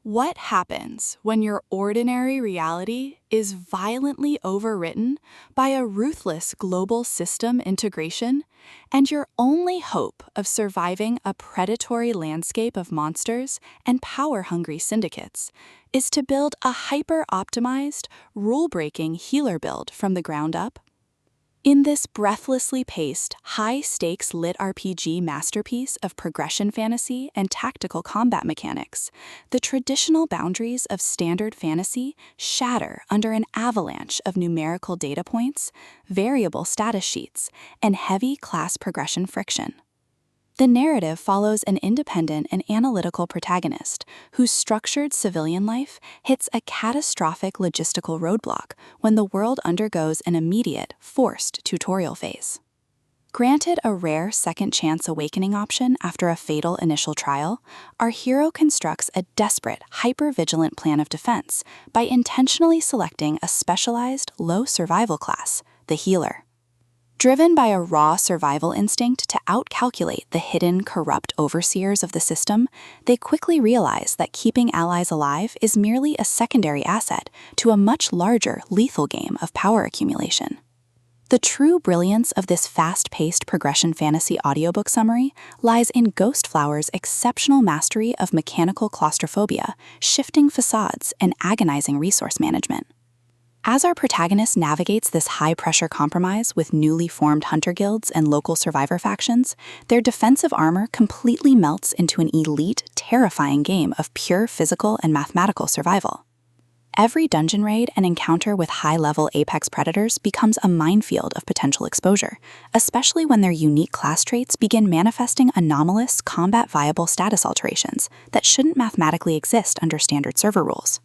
What happens when your ordinary reality is violently overwritten by a ruthless global system integration, and your only hope of surviving a predatory landscape of monsters and power-hungry syndicates is to build a hyper-optimized, rule-breaking healer build from the ground up? In this breathlessly paced, high-stakes LitRPG masterpiece of progression fantasy and tactical combat mechanics, the traditional boundaries of standard fantasy shatter under an avalanche of numerical data points, variable status sheets, and heavy class progression friction. The narrative follows an independent and analytical protagonist whose structured civilian life hits a catastrophic logistical roadblock when the world undergoes an immediate, forced tutorial phase. Granted a rare second-chance awakening option after a fatal initial trial, our hero constructs a desperate, hyper-vigilant plan of defense by intentionally selecting a specialized, low-survival class, the healer. Driven by a raw survival instinct to outcalculate the hidden, corrupt overseers of the system, they quickly realize that keeping allies alive is merely a secondary asset to a much larger, lethal game of power accumulation. The true brilliance of this fast-paced progression fantasy audiobook summary lies in Ghostflower's exceptional mastery of mechanical claustrophobia, shifting facades, and agonizing resource management. As our protagonist navigates this high-pressure compromise with newly formed hunter guilds and local survivor factions, their defensive armor completely melts into an elite, terrifying game of pure physical and mathematical survival. Every dungeon raid and encounter with high-level apex predators becomes a minefield of potential exposure, especially when their unique class traits begin manifesting anomalous, combat-viable status alterations that shouldn't mathematically exist under standard server rules.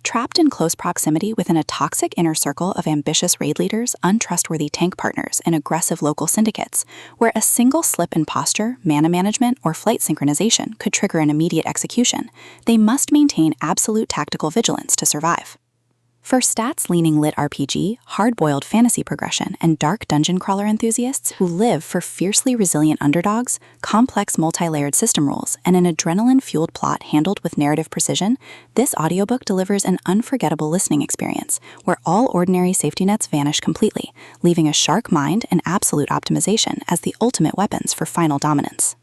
Trapped in close proximity within a toxic inner circle of ambitious raid leaders, untrustworthy tank partners, and aggressive local syndicates, where a single slip in posture, mana management, or flight synchronization could trigger an immediate execution, they must maintain absolute tactical vigilance to survive. For stats-leaning LitRPG, hard-boiled fantasy progression, and dark dungeon crawler enthusiasts who live for fiercely resilient underdogs, complex multi-layered system rules, and an adrenaline-fueled plot handled with narrative precision, this audiobook delivers an unforgettable listening experience where all ordinary safety nets vanish completely, leaving a sharp mind and absolute optimization as the ultimate weapons for final dominance.